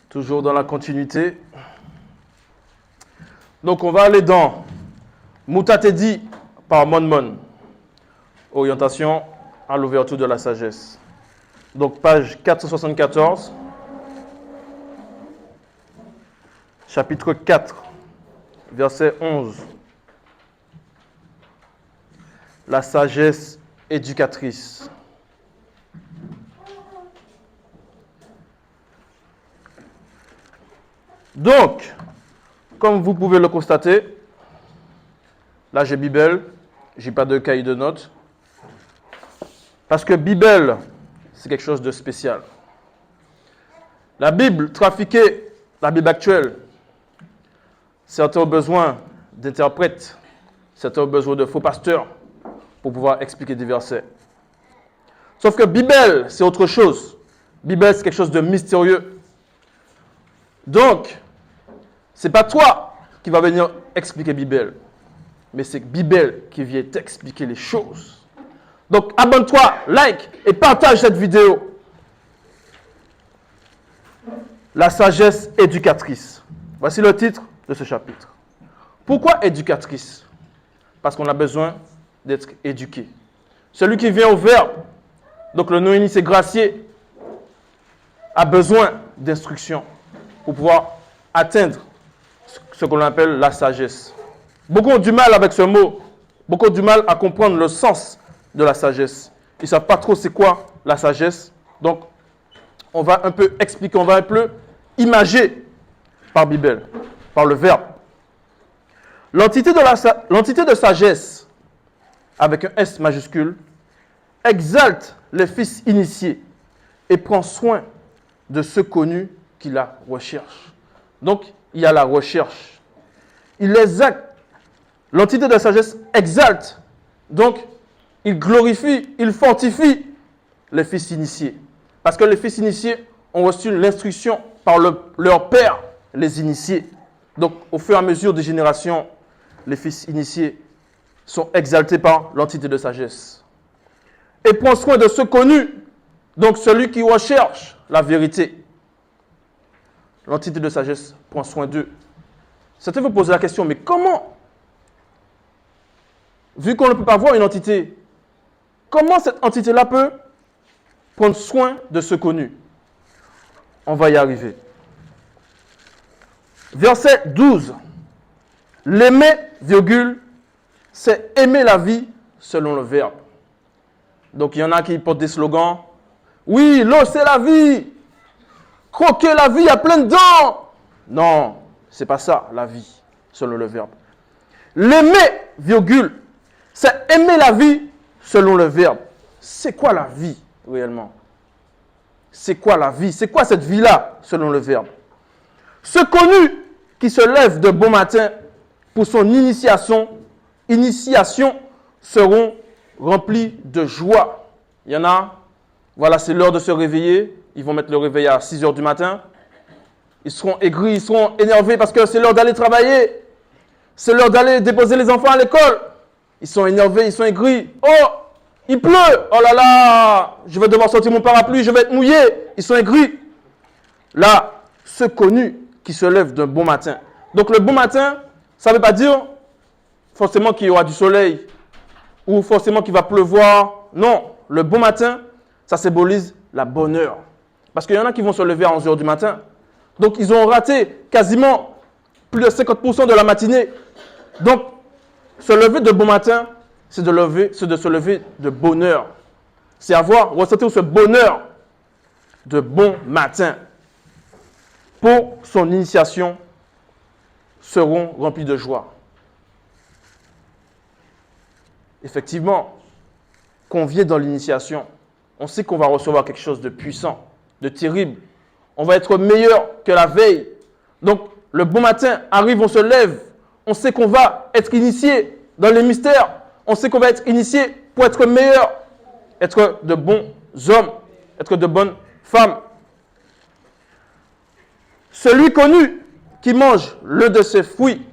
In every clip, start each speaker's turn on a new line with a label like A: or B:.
A: Toujours dans la continuité. Donc on va aller dans Moutatedi par Monmon. Orientation à l'ouverture de la sagesse. Donc page 474. Chapitre 4, verset 11. La sagesse éducatrice. Donc, comme vous pouvez le constater, là j'ai Bible, j'ai pas de cahier de notes, parce que Bible, c'est quelque chose de spécial. La Bible trafiquée, la Bible actuelle, certains ont besoin d'interprètes, certains ont besoin de faux pasteurs pour pouvoir expliquer des versets. Sauf que Bible, c'est autre chose. Bible, c'est quelque chose de mystérieux. Donc, c'est pas toi qui vas venir expliquer Bible, mais c'est Bible qui vient t'expliquer les choses. Donc, abonne-toi, like et partage cette vidéo. La sagesse éducatrice. Voici le titre de ce chapitre. Pourquoi éducatrice? Parce qu'on a besoin d'être éduqué. Celui qui vient au Verbe, donc le nom c'est gracié, a besoin d'instruction pour pouvoir atteindre ce qu'on appelle la sagesse. Beaucoup ont du mal avec ce mot. Beaucoup ont du mal à comprendre le sens de la sagesse. Ils ne savent pas trop c'est quoi la sagesse. Donc, on va un peu expliquer, on va un peu imager par Bible, par le Verbe. L'entité de sagesse, avec un S majuscule, exalte les fils initiés et prend soin de ceux connus qui la recherchent. Donc, il y a la recherche. Il exalte. L'entité de sagesse exalte. Donc, il glorifie, il fortifie les fils initiés. Parce que les fils initiés ont reçu l'instruction par leur père, les initiés. Donc, au fur et à mesure des générations, les fils initiés sont exaltés par l'entité de sagesse. Et prend soin de ceux connus. Donc, celui qui recherche la vérité. L'entité de sagesse prend soin d'eux. Certains vous posent la question, mais comment, vu qu'on ne peut pas voir une entité, comment cette entité-là peut prendre soin de ceux connus? On va y arriver. Verset 12. L'aimer, virgule, c'est aimer la vie selon le Verbe. Donc il y en a qui portent des slogans. Oui, l'eau c'est la vie. Croquer la vie, il y a plein de dents. Non, c'est pas ça, la vie, selon le Verbe. L'aimer, virgule, c'est aimer la vie selon le Verbe. C'est quoi la vie, réellement? C'est quoi la vie? C'est quoi cette vie-là, selon le Verbe? Ceux connus qui se lèvent de bon matin pour son initiation seront remplis de joie. Il y en a, voilà, c'est l'heure de se réveiller. Ils vont mettre le réveil à 6 heures du matin. Ils seront aigris, ils seront énervés parce que c'est l'heure d'aller travailler. C'est l'heure d'aller déposer les enfants à l'école. Ils sont énervés, ils sont aigris. Oh, il pleut. Oh là là, je vais devoir sortir mon parapluie, je vais être mouillé. Ils sont aigris. Là, ceux connus qui se lèvent d'un bon matin. Donc le bon matin, ça ne veut pas dire forcément qu'il y aura du soleil ou forcément qu'il va pleuvoir. Non, le bon matin, ça symbolise la bonne heure. Parce qu'il y en a qui vont se lever à 11 heures du matin. Donc, ils ont raté quasiment plus de 50% de la matinée. Donc, se lever de bon matin, c'est de se lever de bonne heure. C'est ressentir ce bonheur de bon matin. Pour son initiation, seront remplis de joie. Effectivement, qu'on vient dans l'initiation, on sait qu'on va recevoir quelque chose de puissant, de terrible. On va être meilleur que la veille. Donc, le bon matin arrive, on se lève. On sait qu'on va être initié dans les mystères. On sait qu'on va être initié pour être meilleur, être de bons hommes, être de bonnes femmes. Celui connu qui mange l'un de ses fruits,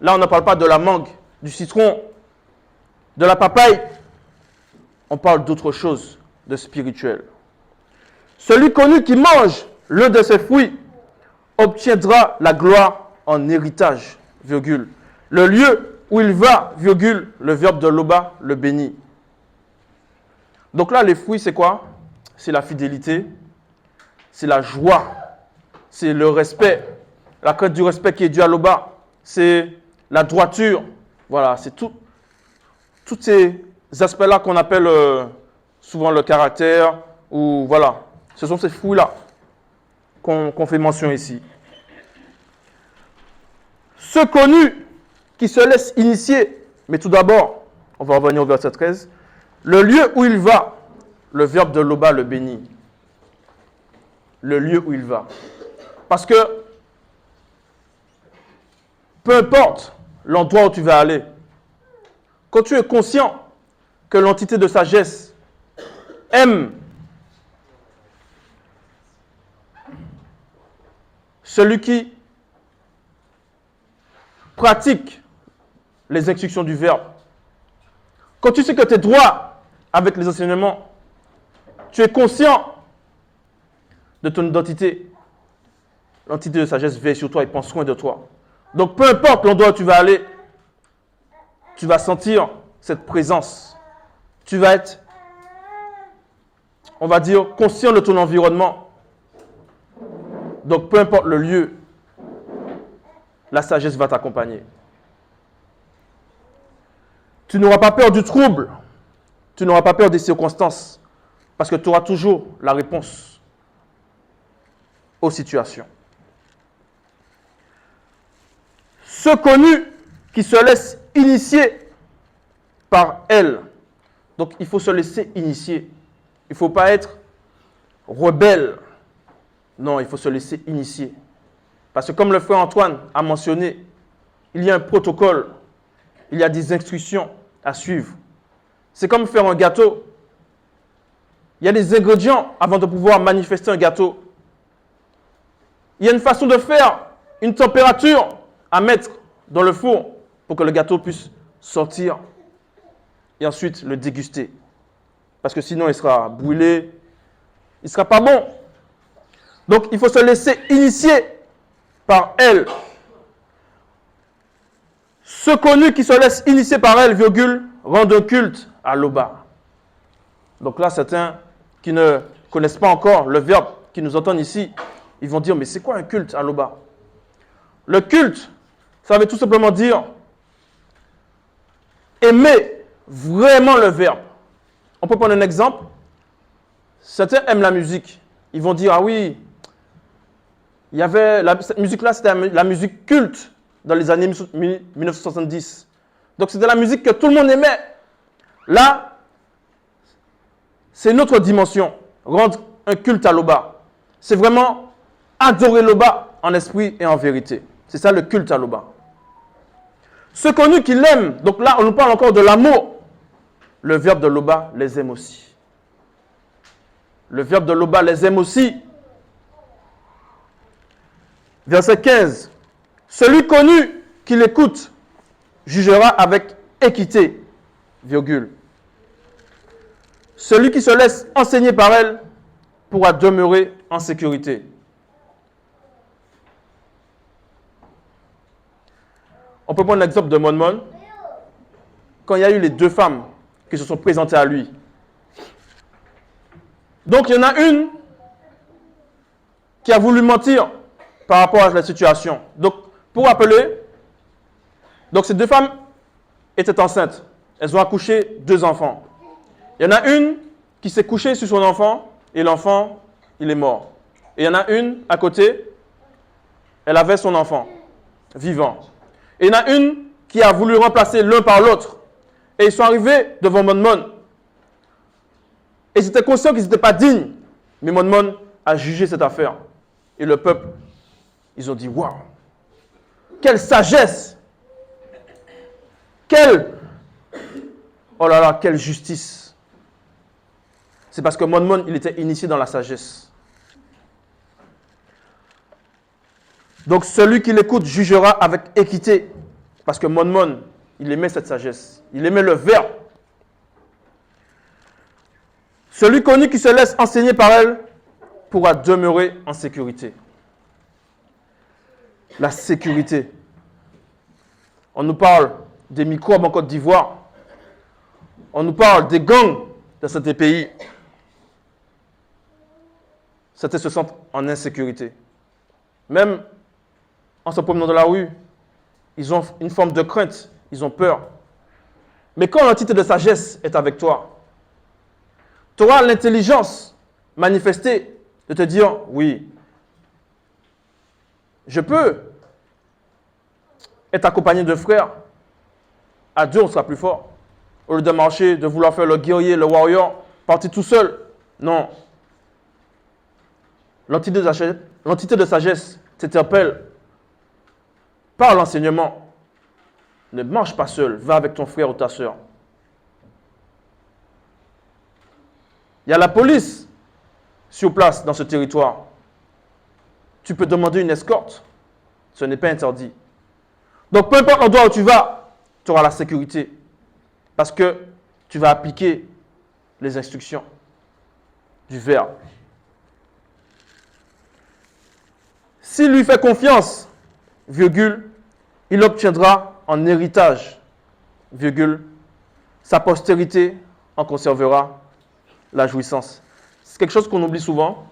A: là on ne parle pas de la mangue, du citron, de la papaye, on parle d'autre chose, de spirituel. Celui connu qui mange l'un de ses fruits obtiendra la gloire en héritage, virgule. Le lieu où il va, virgule, le verbe de Loba le bénit. Donc là, les fruits, c'est quoi? C'est la fidélité, c'est la joie, c'est le respect, la crainte du respect qui est due à Loba, c'est la droiture. Voilà, c'est tous ces aspects-là qu'on appelle souvent le caractère, ou voilà, ce sont ces fruits-là qu'on fait mention ici. Ceux connus qui se laissent initier, mais tout d'abord, on va revenir au verset 13, le lieu où il va, le verbe de Loba le bénit. Le lieu où il va. Parce que, peu importe l'endroit où tu vas aller, quand tu es conscient que l'entité de sagesse aime celui qui pratique les instructions du verbe, quand tu sais que tu es droit avec les enseignements, tu es conscient de ton identité, l'entité de sagesse veille sur toi et prend soin de toi. Donc peu importe l'endroit où tu vas aller, tu vas sentir cette présence. Tu vas être, on va dire, conscient de ton environnement. Donc peu importe le lieu, la sagesse va t'accompagner. Tu n'auras pas peur du trouble. Tu n'auras pas peur des circonstances. Parce que tu auras toujours la réponse aux situations. Ceux connus qui se laissent initier par elle. Donc il faut se laisser initier. Il ne faut pas être rebelle. Non, il faut se laisser initier. Parce que comme le frère Antoine a mentionné, il y a un protocole, il y a des instructions à suivre. C'est comme faire un gâteau. Il y a des ingrédients avant de pouvoir manifester un gâteau. Il y a une façon de faire, une température à mettre dans le four pour que le gâteau puisse sortir et ensuite le déguster. Parce que sinon, il sera brûlé, il ne sera pas bon. Donc, il faut se laisser initier par elle. Ceux connus qui se laissent initier par elle, virgule, rendent un culte à Loba. Donc là, certains qui ne connaissent pas encore le verbe, qui nous entendent ici, ils vont dire, mais c'est quoi un culte à Loba? Le culte, ça veut tout simplement dire aimer vraiment le verbe. On peut prendre un exemple. Certains aiment la musique. Ils vont dire, ah oui, il y avait cette musique-là, c'était la musique culte dans les années 1970. Donc c'était la musique que tout le monde aimait. Là, c'est une autre dimension. Rendre un culte à Loba. C'est vraiment adorer Loba en esprit et en vérité. C'est ça le culte à Loba. Ceux connus qui l'aiment, donc là on nous parle encore de l'amour. Le verbe de Loba les aime aussi. Le verbe de Loba les aime aussi. Verset 15. Celui connu qui l'écoute jugera avec équité, virgule. Celui qui se laisse enseigner par elle pourra demeurer en sécurité. On peut prendre l'exemple de Monmon. Quand il y a eu les deux femmes qui se sont présentées à lui. Donc, il y en a une qui a voulu mentir par rapport à la situation. Donc, pour rappeler, donc ces deux femmes étaient enceintes. Elles ont accouché 2 enfants. Il y en a une qui s'est couchée sur son enfant et l'enfant, il est mort. Et il y en a une à côté, elle avait son enfant vivant. Et il y en a une qui a voulu remplacer l'un par l'autre. Et ils sont arrivés devant Monmon. Et ils étaient conscients qu'ils n'étaient pas dignes. Mais Monmon a jugé cette affaire. Et le peuple, ils ont dit, waouh, quelle sagesse! Oh là là, quelle justice! C'est parce que Monmon, il était initié dans la sagesse. Donc celui qui l'écoute jugera avec équité. Parce que Monmon, il aimait cette sagesse. Il aimait le verbe. Celui connu qui se laisse enseigner par elle pourra demeurer en sécurité. la sécurité. On nous parle des microbes en Côte d'Ivoire. On nous parle des gangs de certains pays. Certains se sentent en insécurité. Même en se promenant dans la rue, ils ont une forme de crainte, ils ont peur. Mais quand l'entité de sagesse est avec toi, tu auras l'intelligence manifestée de te dire, oui, je peux être accompagné de frères. À deux, on sera plus fort. Au lieu de marcher, de vouloir faire le guerrier, le warrior, partir tout seul. Non. L'entité de sagesse t'interpelle par l'enseignement. Ne marche pas seul, va avec ton frère ou ta soeur. Il y a la police sur place dans ce territoire. Tu peux demander une escorte. Ce n'est pas interdit. Donc, peu importe l'endroit où tu vas, tu auras la sécurité. Parce que tu vas appliquer les instructions du Verbe. S'il lui fait confiance, virgule, il obtiendra en héritage, virgule, sa postérité en conservera la jouissance. C'est quelque chose qu'on oublie souvent.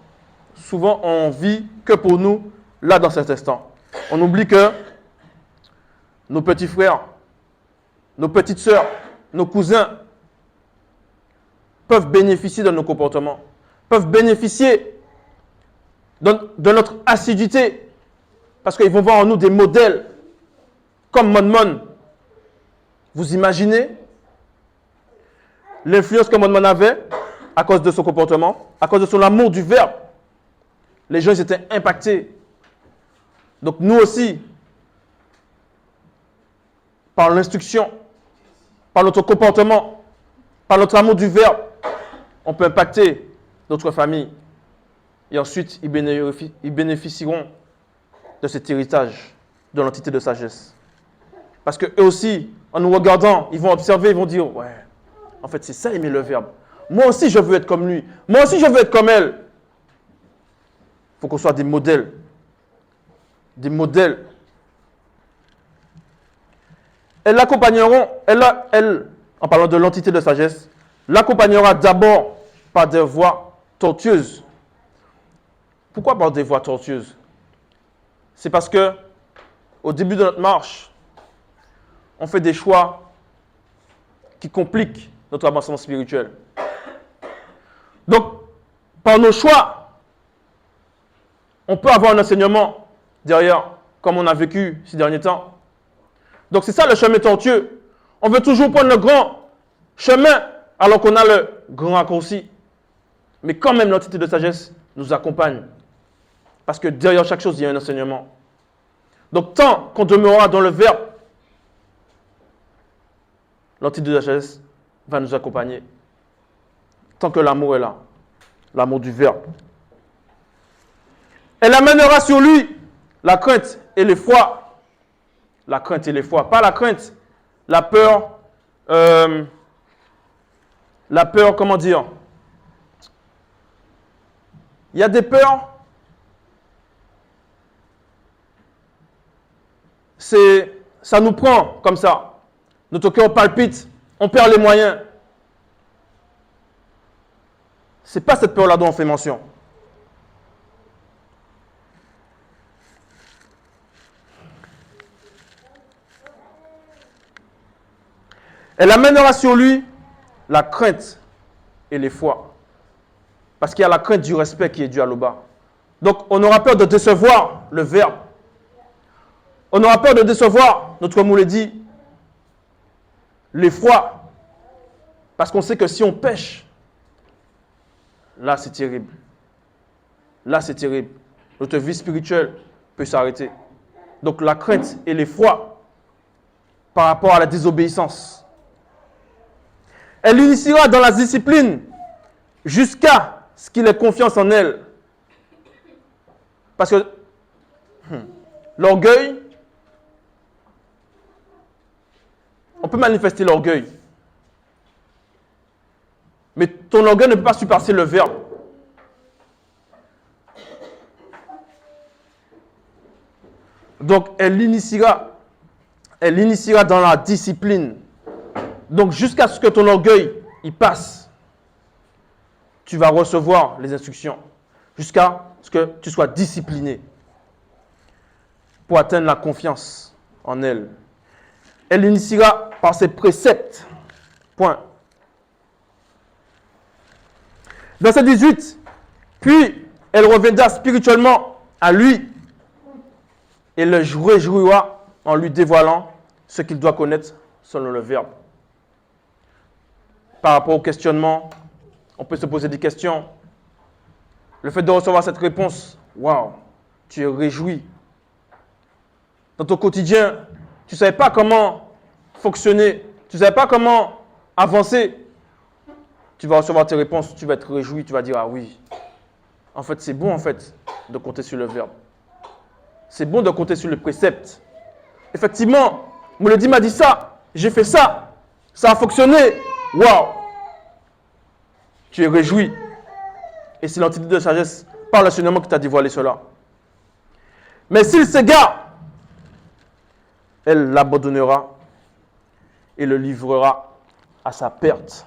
A: Souvent, on vit que pour nous, là, dans cet instant. On oublie que nos petits frères, nos petites sœurs, nos cousins peuvent bénéficier de nos comportements, peuvent bénéficier de notre assiduité, parce qu'ils vont voir en nous des modèles comme Monmon. Vous imaginez l'influence que Monmon avait à cause de son comportement, à cause de son amour du Verbe. Les gens ils étaient impactés. Donc nous aussi, par l'instruction, par notre comportement, par notre amour du Verbe, on peut impacter notre famille. Et ensuite, ils bénéficieront de cet héritage de l'entité de sagesse. Parce qu'eux aussi, en nous regardant, ils vont observer, ils vont dire, ouais, en fait, c'est ça aimer le Verbe. Moi aussi, je veux être comme lui. Moi aussi, je veux être comme elle. Il faut qu'on soit des modèles. Des modèles. Elles l'accompagneront, elle, en parlant de l'entité de sagesse, l'accompagnera d'abord par des voies tortueuses. Pourquoi par des voies tortueuses? C'est parce que au début de notre marche, on fait des choix qui compliquent notre avancement spirituel. Donc, par nos choix, on peut avoir un enseignement derrière, comme on a vécu ces derniers temps. Donc, c'est ça le chemin tortueux. On veut toujours prendre le grand chemin alors qu'on a le grand raccourci. Mais quand même, l'entité de sagesse nous accompagne. Parce que derrière chaque chose, il y a un enseignement. Donc, tant qu'on demeurera dans le Verbe, l'entité de sagesse va nous accompagner. Tant que l'amour est là, l'amour du Verbe. Elle amènera sur lui la crainte et l'effroi. La crainte et l'effroi. Pas la crainte, la peur, comment dire? Il y a des peurs, ça nous prend comme ça. Notre cœur palpite, on perd les moyens. Ce n'est pas cette peur-là dont on fait mention. Elle amènera sur lui la crainte et l'effroi. Parce qu'il y a la crainte du respect qui est due à l'Oba. Donc, on aura peur de décevoir le Verbe. On aura peur de décevoir, notre moule dit, l'effroi. Parce qu'on sait que si on pêche, là c'est terrible. Là c'est terrible. Notre vie spirituelle peut s'arrêter. Donc la crainte et l'effroi par rapport à la désobéissance. Elle l'initiera dans la discipline jusqu'à ce qu'il ait confiance en elle. Parce que l'orgueil, on peut manifester l'orgueil. Mais ton orgueil ne peut pas surpasser le Verbe. Donc, elle l'initiera dans la discipline. Donc, jusqu'à ce que ton orgueil y passe, tu vas recevoir les instructions. Jusqu'à ce que tu sois discipliné pour atteindre la confiance en elle. Elle l'initiera par ses préceptes. Point. Verset 18. Puis, elle reviendra spirituellement à lui et le réjouira en lui dévoilant ce qu'il doit connaître selon le verbe. Par rapport au questionnement, on peut se poser des questions. Le fait de recevoir cette réponse, waouh, tu es réjoui. Dans ton quotidien, tu ne savais pas comment fonctionner, tu ne savais pas comment avancer. Tu vas recevoir tes réponses, tu vas être réjoui, tu vas dire, ah oui, en fait, c'est bon de compter sur le verbe. C'est bon de compter sur le précepte. Effectivement, Mouledi m'a dit ça, j'ai fait ça, ça a fonctionné. Waouh! Tu es réjoui. Et c'est l'entité de sagesse par l'enseignement qui t'a dévoilé cela. Mais s'il s'égare, elle l'abandonnera et le livrera à sa perte.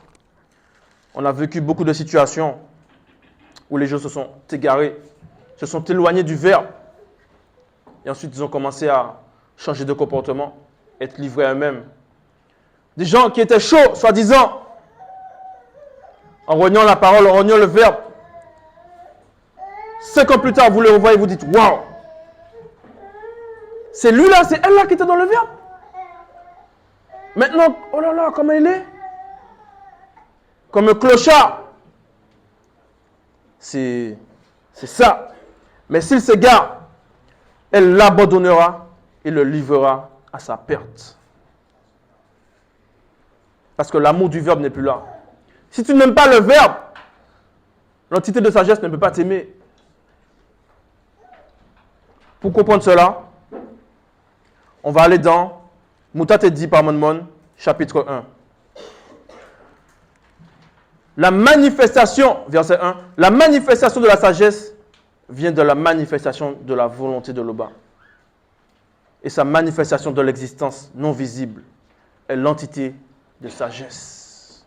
A: On a vécu beaucoup de situations où les gens se sont égarés, se sont éloignés du verbe. Et ensuite, ils ont commencé à changer de comportement, être livrés à eux-mêmes. Des gens qui étaient chauds, soi-disant, en reniant la parole, en reniant le verbe. 5 ans plus tard, vous le revoyez et vous dites, waouh, c'est lui là, c'est elle là qui était dans le verbe. Maintenant, oh là là, comment il est? Comme un clochard. C'est ça. Mais s'il s'égare, elle l'abandonnera et le livrera à sa perte. Parce que l'amour du verbe n'est plus là. Si tu n'aimes pas le verbe, l'entité de sagesse ne peut pas t'aimer. Pour comprendre cela, on va aller dans Moutat et dit par Monmon, chapitre 1. La manifestation, verset 1, la manifestation de la sagesse vient de la manifestation de la volonté de l'Oba. Et sa manifestation de l'existence non visible est l'entité de sagesse.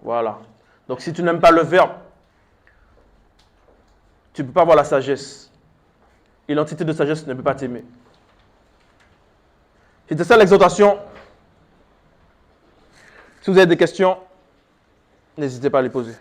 A: Voilà. Donc si tu n'aimes pas le verbe, tu ne peux pas avoir la sagesse. Et l'entité de sagesse ne peut pas t'aimer. C'était ça l'exhortation. Si vous avez des questions, n'hésitez pas à les poser.